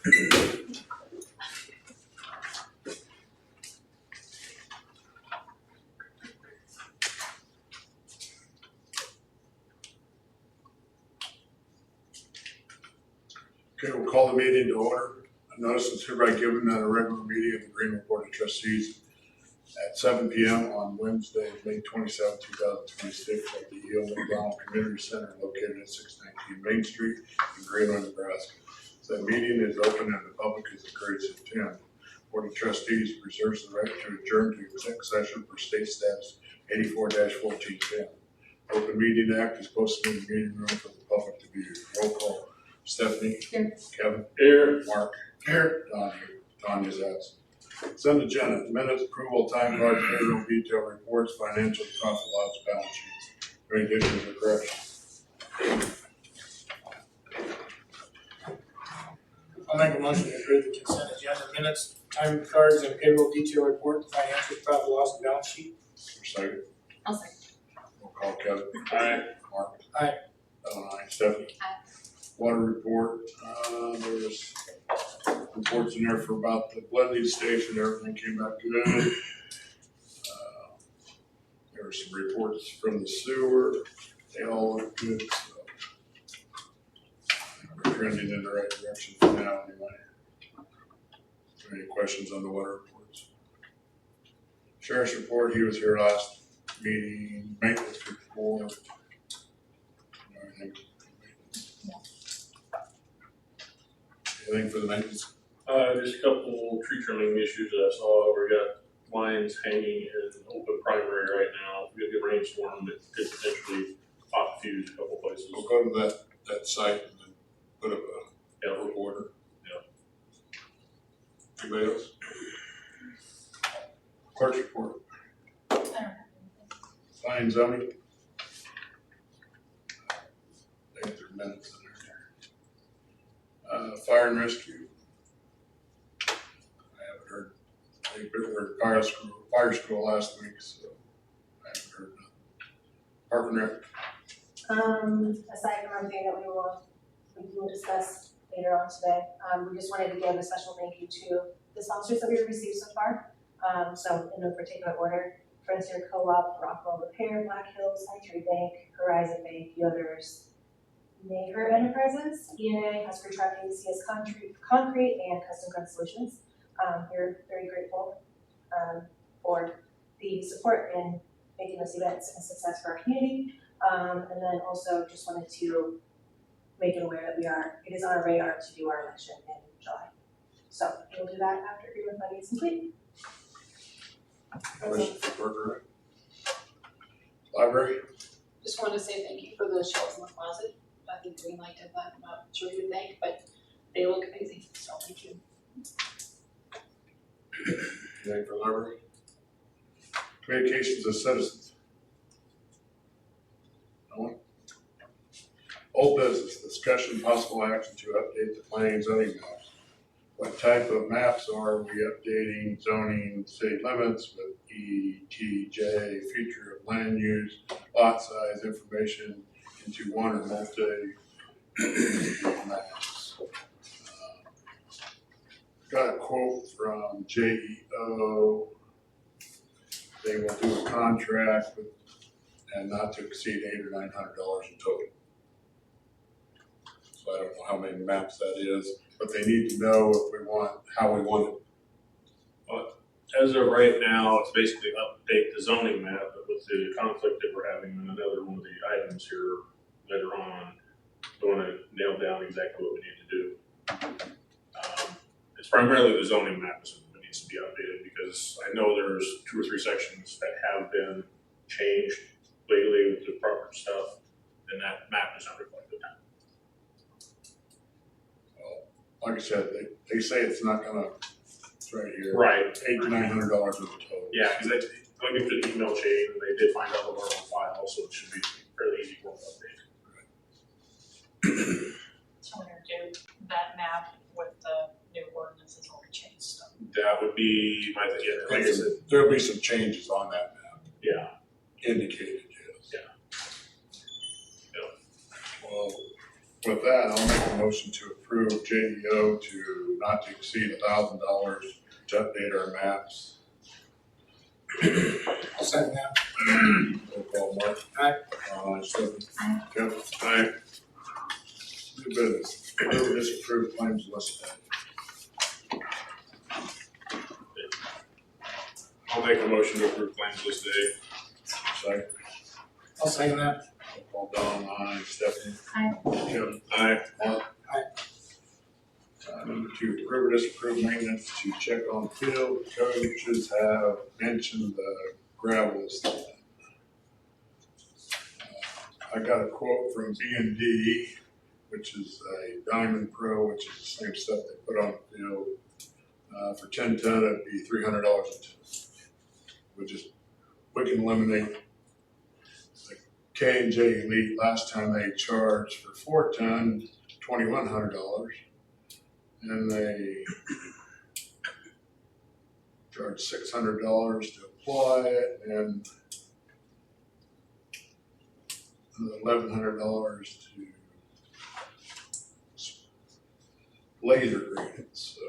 Okay, we'll call the meeting to order. A notice is hereby given at a regular meeting of the Greenwood Board of Trustees at 7 p.m. on Wednesday, May 27, 2026 at the E.O. McDonald Community Center located at 619 Main Street in Greenwood, Nebraska. The meeting is open and the public is encouraged to attend. Board of Trustees reserves the right to adjourn to exec session for state statute 84-1410. Open Meeting Act is posted in the meeting room for the public to view. Roll call. Stephanie. Here. Kevin. Here. Mark. Here. Don here. Tanya's absent. Consent agenda. Minutes, approval, time cards, payroll detail reports, financial, profit loss, balance sheets. Any additions or corrections? I'll make a motion to approve the consent agenda minutes, time cards, and payroll detail report, financial, profit loss, and balance sheet. Second. I'll second. We'll call Kevin. Aye. Mark. Aye. Aye. Stephanie. Aye. Water report. There was reports in there for about the blending station. Everything came out good. There were some reports from the sewer. They all look good. So we're trending in the right direction for now anyway. Any questions on the water reports? Sheriff's report, he was here last meeting. Maintenance report. Everything. Anything for the maintenance? Just a couple tree trimming issues that I saw. We got lines hanging in open primary right now. We got a good rainstorm that could potentially pop fuse a couple places. We'll go to that site and then put up a work order. Yeah. Anybody else? Clerk's report. I don't have anything. Fine zoning. They have their minutes in there. Fire and rescue. I haven't heard. They were at fire school last week, so I haven't heard nothing. Park and Rec. Aside from everything that we will discuss later on today, we just wanted to give a special thank you to the sponsors that we've received so far. So in no particular order, Frontier Co-op, Rockwell Repair, Black Hills, Century Bank, Horizon Bank, Yoders, Neighbor Enterprises, ENA, Husker Trucking, CS Concrete, and Custom Gun Solutions. We're very grateful for the support in making this event a success for our community. And then also just wanted to make it aware that it is on our radar to do our election in July. So we'll do that after agreement funding is complete. Questions for Park and Rec? Library. Just wanted to say thank you for the shelves in the closet. I think Greenlight did that, I'm not sure who to thank, but they look amazing, so thank you. Anything for library? Communications of citizens. No one? Old business, discussion, possible action to update the planning and zoning maps. What type of maps are we updating? Zoning, city limits with ETJ, future of land use, lot size, information into one or multi maps. Got a quote from JEO. They will do a contract with, and not to exceed $800 or $900 in total. So I don't know how many maps that is, but they need to know if we want, how we want it. As of right now, it's basically update the zoning map, but with the conflict that we're having on another one of the items here later on, we want to nail down exactly what we need to do. It's primarily the zoning map that needs to be updated because I know there's 2 or 3 sections that have been changed lately with the proper stuff, and that map is not reflected. Well, like I said, they say it's not gonna, it's right here. Right. $800 to $900 worth of total. Yeah, because I went into the email chain and they did find out of our own file, so it should be fairly easy for them to update. So we're gonna do that map with the new ordinances or change stuff. That would be my thing. Yeah, like I said, There'll be some changes on that map, yeah. indicated, yes. Yeah. Well, with that, I'll make a motion to approve JEO to not to exceed $1,000 to update our maps. I'll second that. Roll call, Mark. Aye. Stephanie. Aye. Kevin. Aye. New business, approve or disapprove claims listed. I'll make a motion to approve claims list A. Second. I'll second that. Roll call, Don, aye. Stephanie. Aye. Kevin. Aye. Mark. Aye. Number two, approve or disapprove maintenance to check on field. Coaches have mentioned the gravel is done. I got a quote from B&D, which is a Diamond Pro, which is the same stuff they put on the field. For 10 ton, it'd be $300 a ton. We can eliminate the K&J Elite. Last time they charged for 4 ton, $2,100. And they charge $600 to apply it and $1,100 to laser grade it. So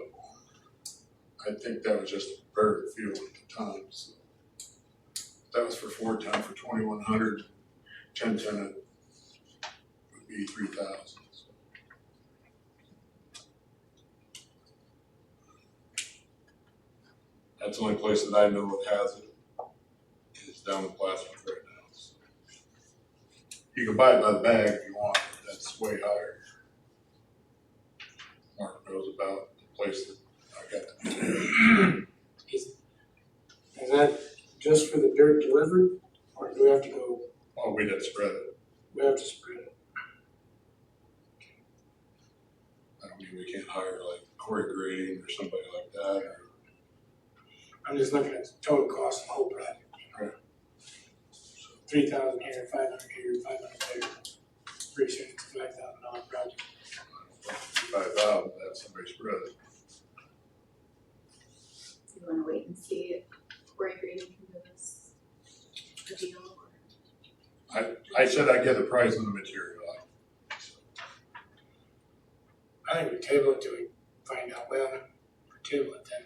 I think that was just a bird field at the time. So that was for 4 ton for $2,100. 10 ton it would be $3,000. That's the only place that I know that has it, is down in Plattsburgh right now. So you can buy it by the bag if you want, but that's way higher. Mark knows about the place that I got the Is that just for the dirt delivered, or do we have to go, oh, we didn't spread it. we have to spread it? I don't mean we can't hire like Corey Grading or somebody like that, or I'm just looking at the total cost of the whole project. Right. 3,000 here, 500 here, 500 there. Pretty sure it's a $5,000 project. 5,000, that's somebody spread it. You wanna wait and see if Corey Green can give us a deal or? I said I'd get the price of the material. I think we table it till we find out, well, we table it then,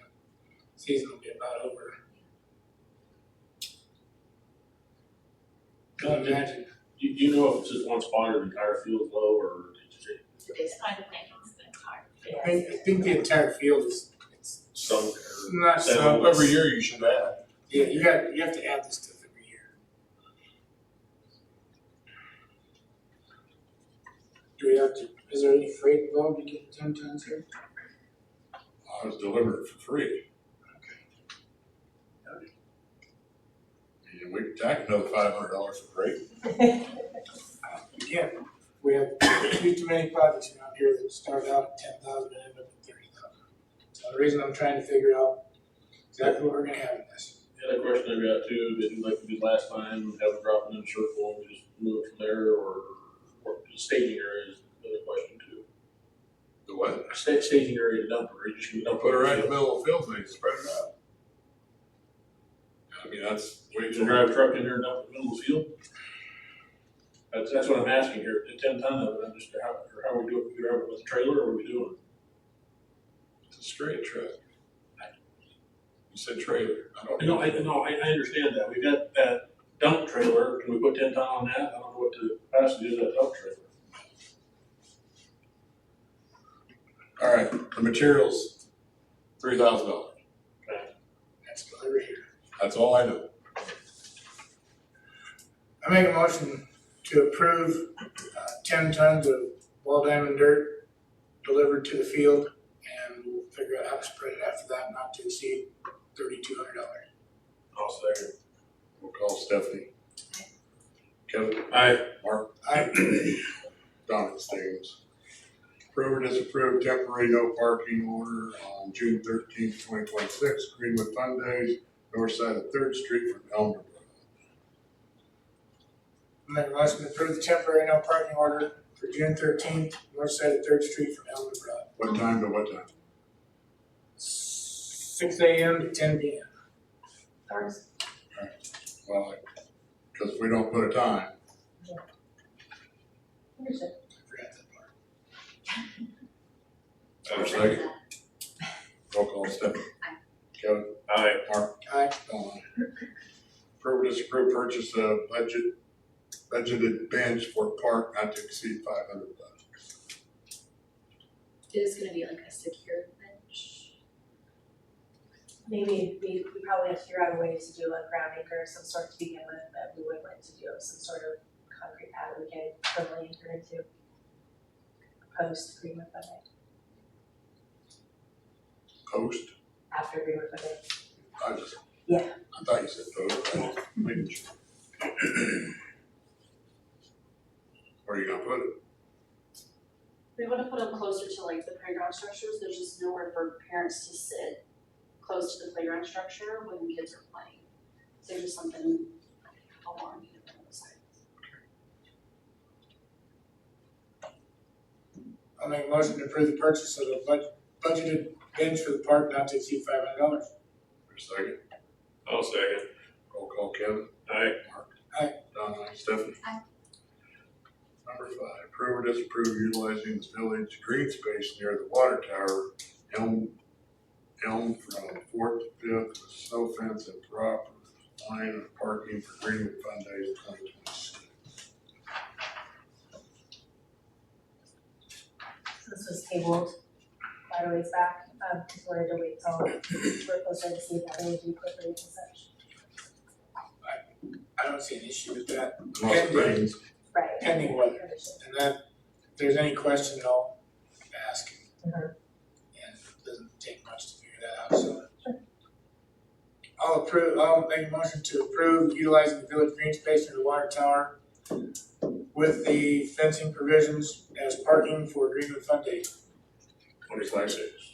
season will be about over. Don't imagine, You know if it's just one spot or the entire field's low or I think it's the entire. I think the entire field is, it's some. not so. Every year you should add. Yeah, you have to add this stuff every year. Do we have to, is there any freight involved to get 10 tons here? I was delivered for free. And we could tack another $500 for freight. Again, we have too many projects around here that start out at 10,000 and end up at 30,000. So the reason I'm trying to figure out exactly what we're gonna have in this. The other question I've got too, is like we did last time, have a drop in the circle and we just move it from there, or the staging area is the other question too. The what? Staging area to dump it, or you just gonna dump it Put it right in the middle of the field and they spread it out. I mean, that's way You too drive a truck in there and dump it in the middle of the field? That's what I'm asking here, the 10 ton of it, I'm just, how we do it, we drive it with a trailer, or what are we doing? It's a straight truck. You said trailer. I don't No, I understand that, we got that dump trailer, can we put 10 ton on that? I don't know what the capacity is of that dump trailer. All right, the materials, $3,000. That's delivered here. That's all I know. I make a motion to approve 10 tons of ball diamond dirt delivered to the field, and we'll figure out how to spread it after that, not to exceed $3,200. I'll second. We'll call Stephanie. Kevin. Aye. Mark. Aye. Don abstains. Approve or disapprove temporary no parking order on June 13th, 2026, Greenwood Fun Days, north side of 3rd Street from Elmer Road. Make a motion to approve the temporary no parking order for June 13th, north side of 3rd Street from Elmwood Road. What time to what time? 6 a.m. to 10 p.m. Ours. Well, because if we don't put a time, Understood. I forgot that part. have a second. Roll call, Stephanie. Aye. Kevin. Aye. Mark. Aye. Don. Approve or disapprove purchase of budgeted bench for park not to exceed $500. It is gonna be like a secure bench. Maybe we probably have to figure out a way to do a ground anchor of some sort to begin with, but we would like to do some sort of concrete pad we can firmly anchor into. Post Greenwood Monday, Post? after Greenwood Monday. I thought you said post. I was making sure. Where are you gonna put it? We wanna put them closer to like the playground structures, there's just nowhere for parents to sit close to the playground structure when the kids are playing. So just something along either one of the sides. I'll make a motion to approve the purchase of the budgeted bench for the park not to exceed $500. For a second. I'll second. Roll call, Kevin. Aye. Mark. Aye. Don, aye. Stephanie. Aye. Number 5, approve or disapprove utilizing the village green space near the water tower, elm from 4th to 5th with snow fence and proper line of parking for Greenwood Fun Days 2026. This was tabled quite a ways back, because we wanted to wait till we're closer to see if that would be quickly and such. I don't see an issue with that, Lots of things. Right. pending weather. And that, if there's any question at all, ask. Mhm. And it doesn't take much to figure that out, so. I'll make a motion to approve utilizing the village green space near the water tower with the fencing provisions as parking for Greenwood Fun Day. 2026.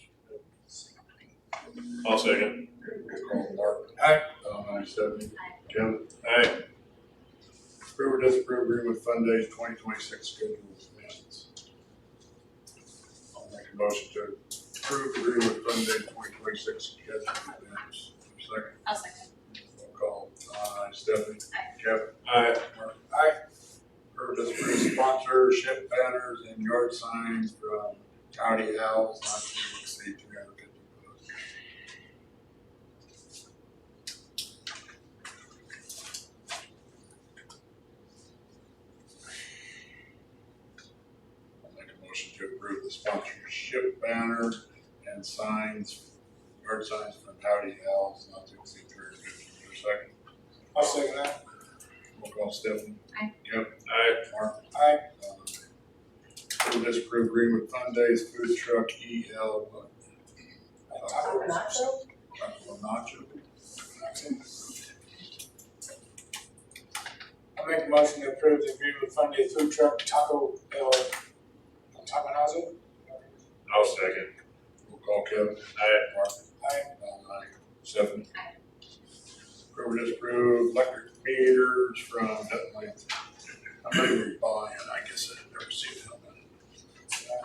I'll second. Roll call, Mark. Aye. Don, aye. Stephanie. Aye. Kevin. Aye. Approve or disapprove Greenwood Fun Days 2026 schedule amendments. I'll make a motion to approve the Greenwood Fun Days 2026 schedule amendments. Second. I'll second. Roll call, Don, aye. Stephanie. Aye. Kevin. Aye. Mark. Aye. Approve or disapprove sponsorship banners and yard signs from County Owls not to exceed 350 posts. I'll make a motion to approve the sponsorship banner and signs, yard signs from Howdy Owls not to exceed 350 per second. I'll second that. Roll call, Stephanie. Aye. Kevin. Aye. Mark. Aye. Approve disapprove Greenwood Fun Days food truck EL. Taco nacho? Taco nacho. I'll make a motion to approve the Greenwood Fun Day food truck Taco Nazo. I'll second. Roll call, Kevin. Aye. Mark. Aye. Don, aye. Stephanie. Aye. Approve disapprove electric meters from Atlanta. I'm not even buying, I guess I've never seen it.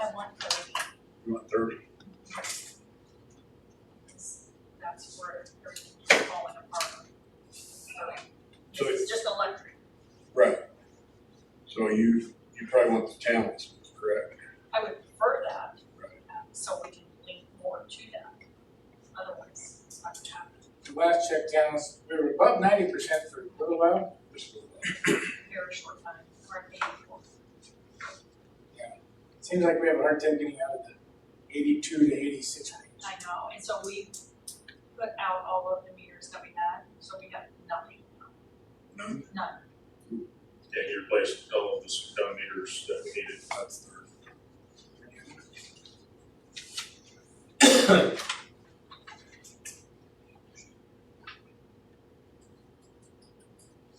I want to, You want 30? that's where everything's falling apart. So It's just electric. Right. So you probably want the town ones, correct? I would prefer that, Right. so we can link more to that. Otherwise, it's not gonna happen. The last check towns, we were above 90% for a little while. Just a little bit. Very short time, we're at 84. Seems like we have a hard time getting out of the 82 to 86 range. I know, and so we put out all of the meters that we had, so we got nothing. None? None. And you replaced all of the stone meters that we needed. That's 30.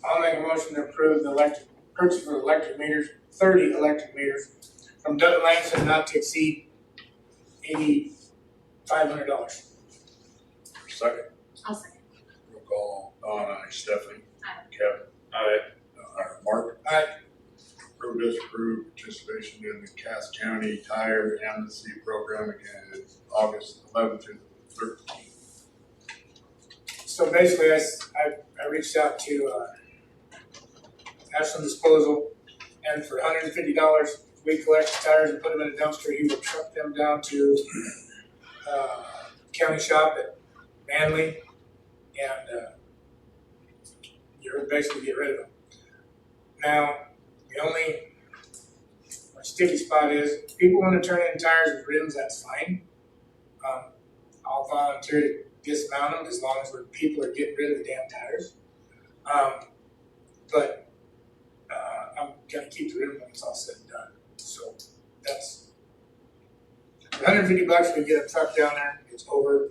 I'll make a motion to approve the purchase of electric meters, 30 electric meters from Dutton Langston not to exceed $8,500. Second. I'll second. Roll call, Don, aye. Stephanie. Aye. Kevin. Aye. Mark. Aye. Approve disapprove participation in the Cass County Tire Amnesty Program again, August 11th through the 13th. So basically, I reached out to have some disposal, and for $150, we collect the tires and put them in a dumpster. He will truck them down to county shop at Manly, and you're basically get rid of them. Now, the only sticky spot is, if people want to turn in tires with rims, that's fine. I'll volunteer to dismount them as long as people are getting rid of the damn tires. But I'm gonna keep the rim when it's all said and done. So that's $150. We get a truck down there, it's over.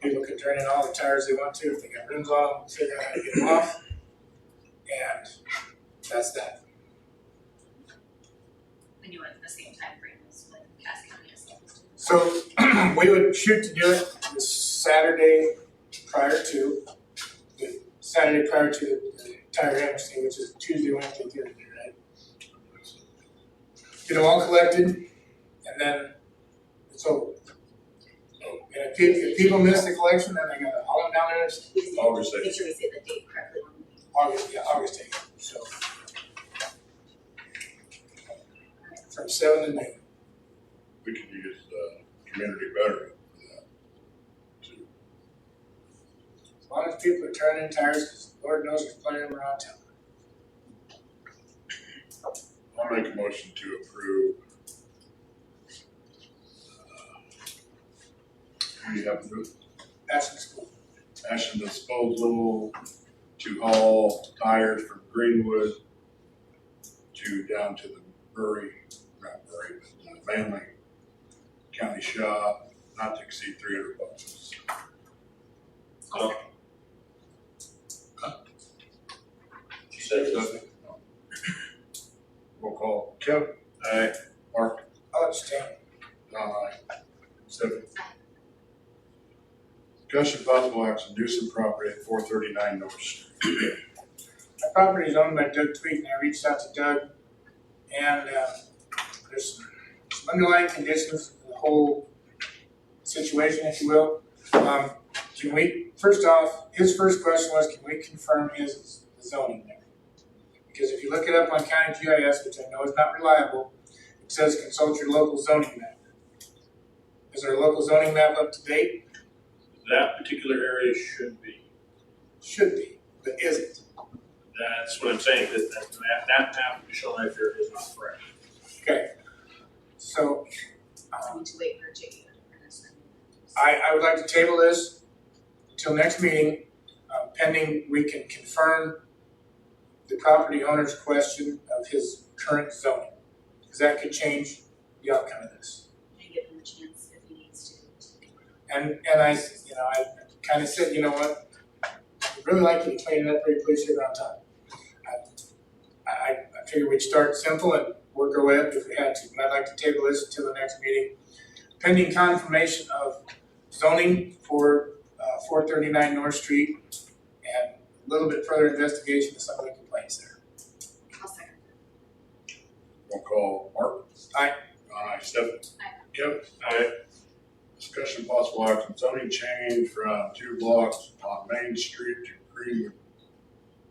People can turn in all the tires they want to. If they got rims on them, figure out how to get them off. And that's that. When you went at the same time frame as when Cass County is supposed to. So we would shoot to do it this Saturday prior to the tire amnesty, which is Tuesday, Wednesday, Thursday, right? Get them all collected, and then it's over. And if people miss the collection, then they gotta haul them down there. August Make 8th. sure we say the date correctly on the meeting. August 8th, so. From 7 to 9. We could use community betterment for that too. As long as people are turning in tires, because Lord knows there's plenty of them around town. I'll make a motion to approve. Who do you have to do it? Ashland School. Ashland Disposal to haul tires from Greenwood to down to the Manly County Shop, not to exceed $300. Oh. You said nothing? Roll call. Kevin? Aye. Mark? I'll abstain. Aye. Stephanie? Discussion possible action, do some property at 439 North Street. My property is owned by Doug Tweed, and I reached out to Doug, and there's some underlying conditions to the whole situation, if you will. Can we, first off, his first question was, can we confirm his zoning there? Because if you look it up on county GIS, which I know is not reliable, it says consult your local zoning map. Is our local zoning map up to date? That particular area should be. Should be, but isn't. That's what I'm saying, that map you show right there is not correct. Okay, so So we need to wait for JD to print us. I would like to table this until next meeting, pending we can confirm the property owner's question of his current zoning. Because that could change the outcome of this. And give him a chance if he needs to. And I kind of said, you know what, I'd really like you to clean it up pretty please here on time. I figured we'd start simple and work our way up if we had to, but I'd like to table this until the next meeting, pending confirmation of zoning for 439 North Street and a little bit further investigation of some of the complaints there. I'll second. Roll call. Mark? Aye. Aye. Stephanie? Aye. Kevin? Aye. Discussion possible action, zoning change from 2 blocks on Main Street to Greenwood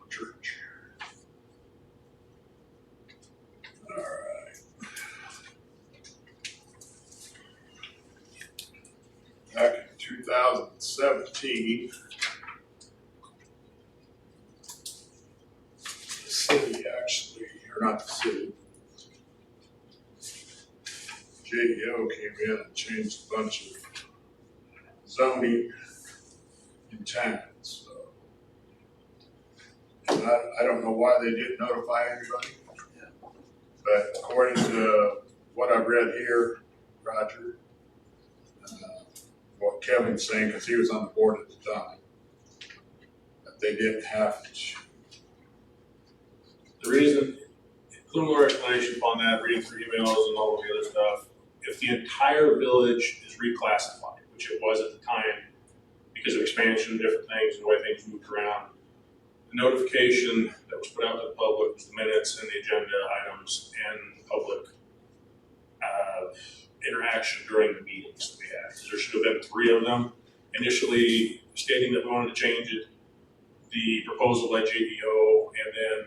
Church. All right. Back in 2017, the city actually, or not the city, JDO came in and changed a bunch of zoning in town, so. And I don't know why they didn't notify anybody. But according to what I've read here, Roger, what Kevin's saying, because he was on the board at the time, that they didn't have to. The reason, a little more explanation upon that, reading through emails and all of the other stuff. If the entire village is reclassified, which it was at the time because of expansion and different things and the way things moved around, the notification that was put out to the public was the minutes and the agenda items and the public interaction during the meetings that we had. There should have been 3 of them. Initially stating that we wanted to change it, the proposal by JDO, and then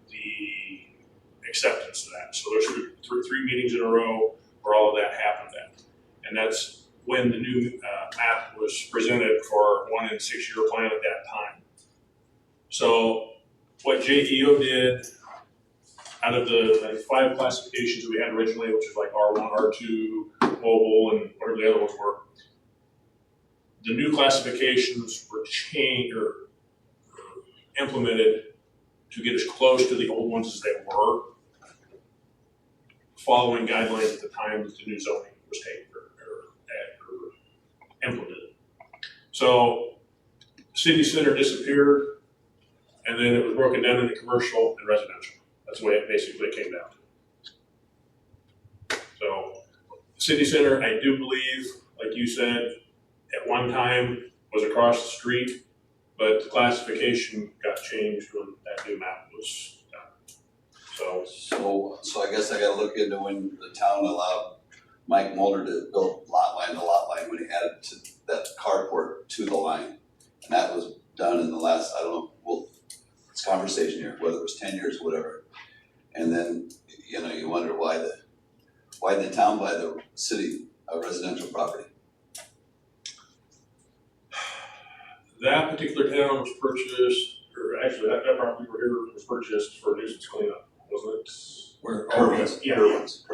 the acceptance of that. So there should be 3 meetings in a row where all of that happened then. And that's when the new map was presented for 1 and 6 year plan at that time. So what JEO did, out of the 5 classifications that we had originally, which is like R1, R2, mobile, and whatever the other ones were, the new classifications were changed or implemented to get as close to the old ones as they were, following guidelines at the time that the new zoning was taken or implemented. So city center disappeared, and then it was broken down into commercial and residential. That's the way it basically came down to. So city center, I do believe, like you said, at one time was across the street, but the classification got changed when that new map was done. So I guess I gotta look into when the town allowed Mike Mulder to build lot line to lot line when he added to that carport to the line. And that was done in the last, I don't know, well, it's conversation here, whether it was 10 years or whatever. And then, you know, you wonder why the town buy the city residential property? That particular town was purchased, or actually that property over here was purchased for nuisance cleanup, wasn't it? Where, Kerwins, Yeah. Kerwins.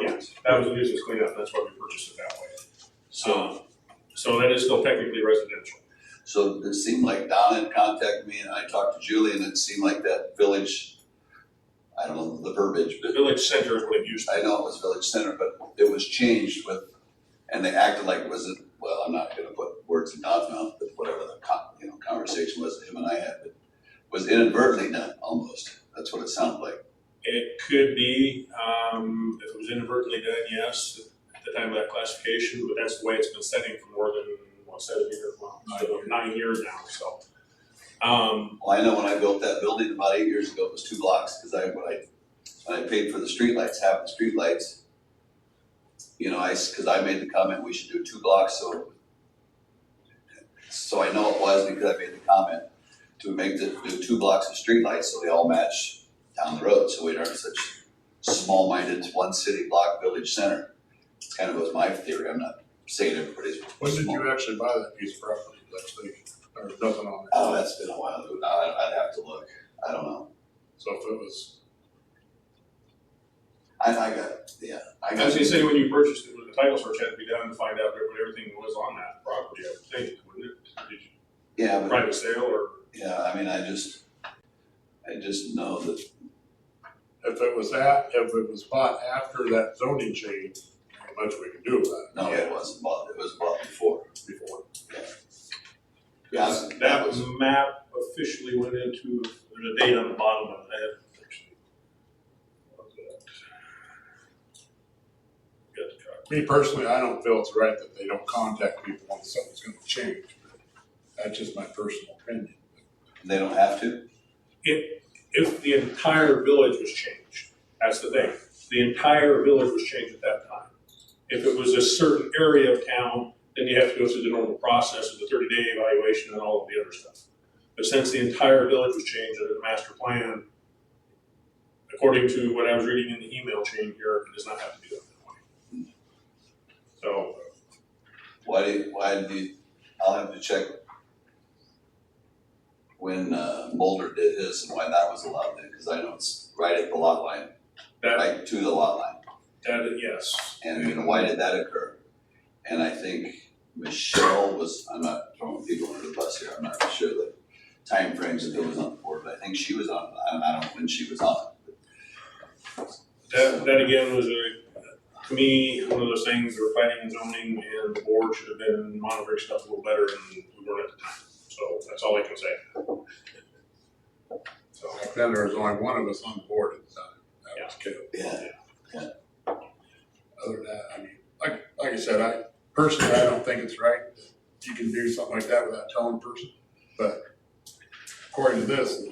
That was a nuisance cleanup, that's why we purchased it that way. So that is still technically residential. So it seemed like Don had contacted me and I talked to Julie and it seemed like that village, I don't know the verbiage, The but village center is what it used to I know it was village center, but it was changed with, and they acted like it wasn't, well, I'm not gonna put words in Don's mouth, but whatever the conversation was that him and I had, but was inadvertently done almost. That's what it sounded like. It could be, if it was inadvertently done, yes, at the time of that classification, but that's the way it's been setting for more than, 7 years, well, 9 years now, so. Well, I know when I built that building about 8 years ago, it was 2 blocks, because when I paid for the streetlights, half the streetlights, you know, because I made the comment we should do 2 blocks, so I know it was because I made the comment to do 2 blocks of streetlights so they all match down the road, so we aren't such small-minded one city block village center. It's kind of was my theory. I'm not saying everybody's. when did small. you actually buy that piece of property? That's the, there's nothing on it. Oh, that's been a while ago. I'd have to look. I don't know. So if it was, I got. As you say, when you purchased it, the title search had to be done to find out what everything was on that property, I would think, wouldn't it? Did you, Yeah, but private sale or? yeah, I mean, I just know that. if it was bought after that zoning change, not much we can do about it. No, it wasn't bought. It was bought before. Yeah, That was map officially went into, there's a date on the bottom of that. Got the truck. Me personally, I don't feel it's right that they don't contact people when something's gonna change. That's just my personal opinion. they don't have to. If the entire village was changed, that's the thing. The entire village was changed at that time. If it was a certain area of town, then you have to go through the normal process of the 30-day evaluation and all of the other stuff. But since the entire village was changed under the master plan, according to what I was reading in the email chain here, it does not have to be done that way. So, I'll have to check when Mulder did his and why that was allowed then, because I know it's right at the lot line, that, right to the lot line. yes. And you know, why did that occur? And I think Michelle was, I'm not throwing people under the bus here, I'm not sure the timeframes that it was on the board, but I think she was on, I don't know when she was on it. That again was to me, one of those things, we were fighting zoning and the board should have been monitoring stuff a little better and we weren't at the time. So that's all I can say. So, Back then, there was only one of us on the board at the time. That was Caleb. Yeah. Other than that, I mean, like I said, I personally, I don't think it's right that you can do something like that without telling a person. But according to this,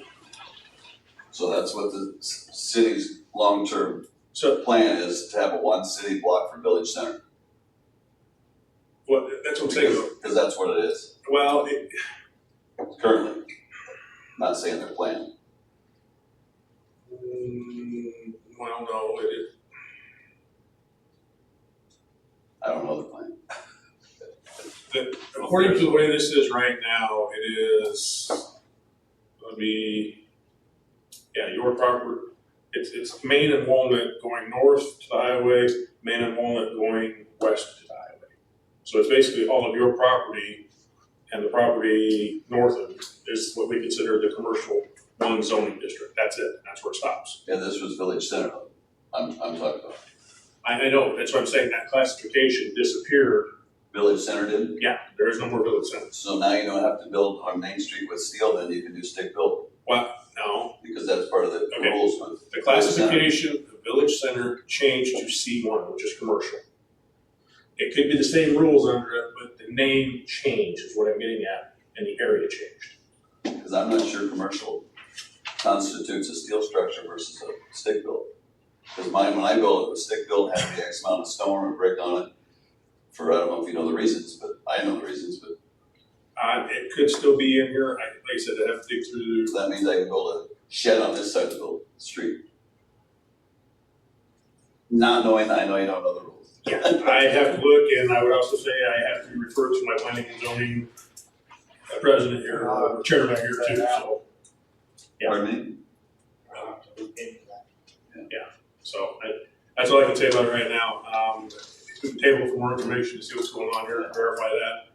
So that's what the city's long-term so plan is, to have a one city block for village center. that's what I'm saying. Because that's what it is Well, currently. Not saying their plan. well, no, it is. I don't know the plan. According to the way this is right now, it is, your property, it's Main and Walnut going north to the highway, Main and Walnut going west to the highway. So it's basically all of your property, and the property north of it is what we consider the commercial one zoning district. That's it, that's where it stops. Yeah, this was Village Center, I'm talking about. I know, that's what I'm saying, that classification disappeared. Village Center didn't? Yeah, there is no more village center. So now you don't have to build on Main Street with steel, then you can do stick built, Well, no, because that's part of the Okay. rules with. the classification of the village center changed to C1, which is commercial. It could be the same rules under it, but the name change is what I'm getting at, and the area changed. Because I'm not sure commercial constitutes a steel structure versus a stick built. Because mine, when I built it, was stick built, had to be X amount of stone or brick on it. For, I don't know if you know the reasons, but I know the reasons, but It could still be in here, like I said, I have to dig through. that means I can build a shed on this side of the street. Not knowing, I know you don't know the rules. Yeah, I have to look, and I would also say I have to refer to my planning and zoning president here, or chairman here too, so. Yeah. Pardon me? So that's all I can say about it right now. We can table for more information to see what's going on here and verify that.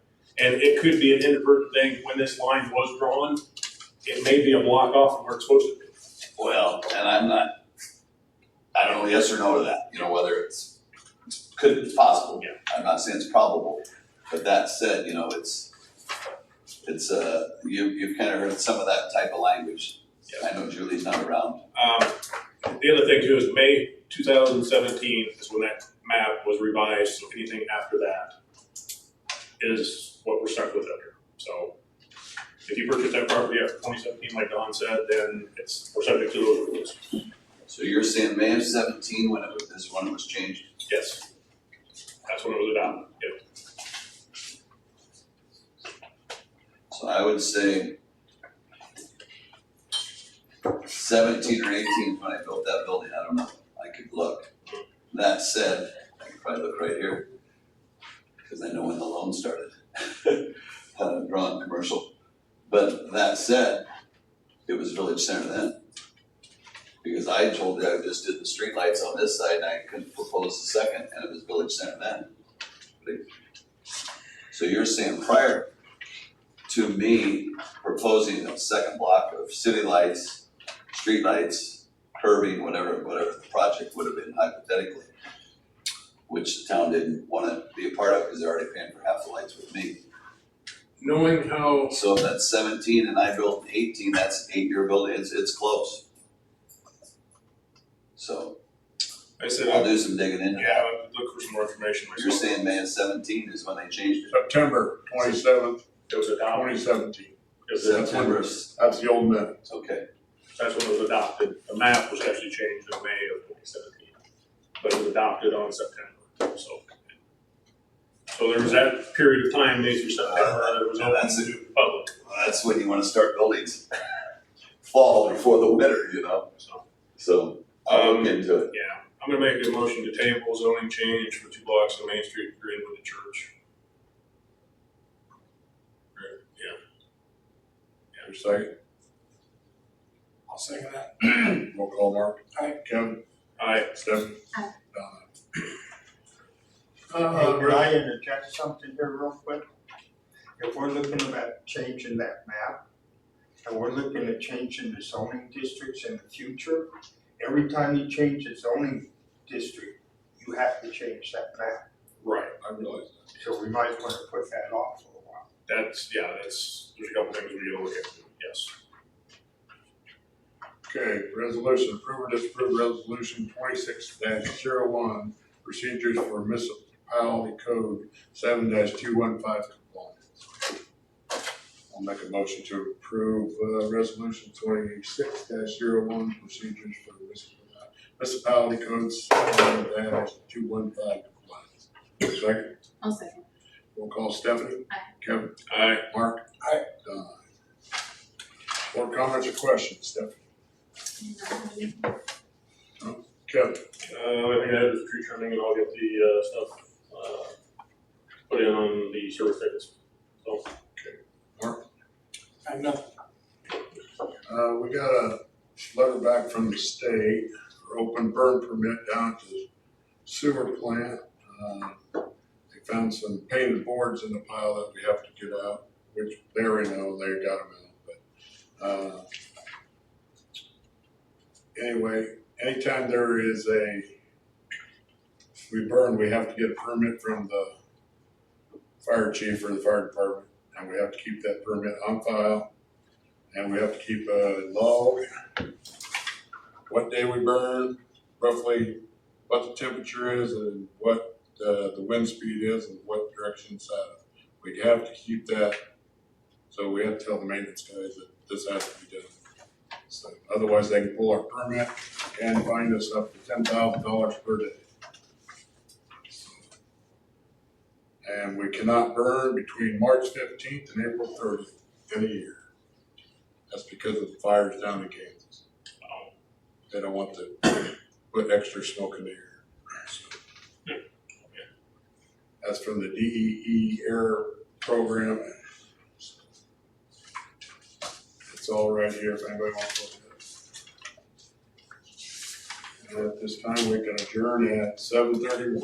And it could be an inadvertent thing when this line was drawn. It may be a block off from where it's supposed to be. Well, and I don't know yes or no to that, you know, whether it's possible. Yeah. I'm not saying it's probable, but that said, you know, you've kind of heard some of that type of language. Yeah. I know Julie's not around. The other thing too is May 2017 is when that map was revised, so anything after that is what we're stuck with up here. So if you purchase that property after 2017, like Don said, then we're subject to those rules. So you're saying May of 17 when it was changed? Yes, that's when it was adopted. Yep. So I would say 17 or 18 is when I built that building, I don't know, I could look. That said, I could probably look right here, because I know when the loan started, drawing commercial. But that said, it was Village Center then. Because I told you I just did the street lights on this side and I couldn't propose the second, and it was Village Center then. So you're saying prior to me proposing a second block of city lights, street lights, curbing, whatever the project would have been hypothetically, which the town didn't want to be a part of because they're already paying for half the lights with me. Knowing how, So if that's 17 and I built 18, that's 8-year building, it's close. So I said, I'll do some digging into yeah, that. I'll look for some more information myself. You're saying May of 17 is when they changed it? September 27th, It was adopted. 2017. September, That's the old minutes. okay. That's when it was adopted. The map was actually changed in May of 2017, but it was adopted on September, so. So there was that period of time, May through September, that it was open That's to the public, Well, that's when you want to start buildings. Fall before the winter, you know? so. So I'll look into it. Yeah, I'm gonna make a motion to table zoning change for 2 blocks of Main Street, Greenwood to Church. Right, yeah. Your second, I'll second that. roll call, Mark. Aye. Kevin, Aye. Stephen. Aye. Donna. Can I interject something here real quick? If we're looking at changing that map, and we're looking at changing the zoning districts in the future, every time you change the zoning district, you have to change that map. Right, I realize that. So we might want to put that off for a while. there's a couple things we gotta look at, yes. Okay, resolution, approve or disapprove resolution 26-01, procedures for municipality code 7-215 compliance. I'll make a motion to approve, resolution 26-01, procedures for municipality code 7-215 compliance. Second, I'll second. roll call Stephanie. Aye. Kevin, Aye. Mark. Aye. Donna. Board comments or questions, Stephanie? Kevin? I think I had the tree trimming and I'll get the stuff, put in on the sort of fits. I know, We got a letter back from the state for open burn permit down at the sewer plant. They found some painted boards in the pile that we have to get out, which they already know, they got them out, but, anyway, anytime there is we burn, we have to get a permit from the fire chief or the fire department, and we have to keep that permit on file. And we have to keep a log, what day we burn, roughly what the temperature is and what the wind speed is and what direction it's at. We have to keep that, so we have to tell the maintenance guys that this has to be done. So otherwise they can pull our permit and fine us up to $10,000 per day. And we cannot burn between March 15th and April 30th in a year. That's because of the fires down in Kansas. They don't want to put extra smoke in the air. So, that's from the DEE air program. It's all right here if anybody wants to look at it. And at this time, we can adjourn at 7:31.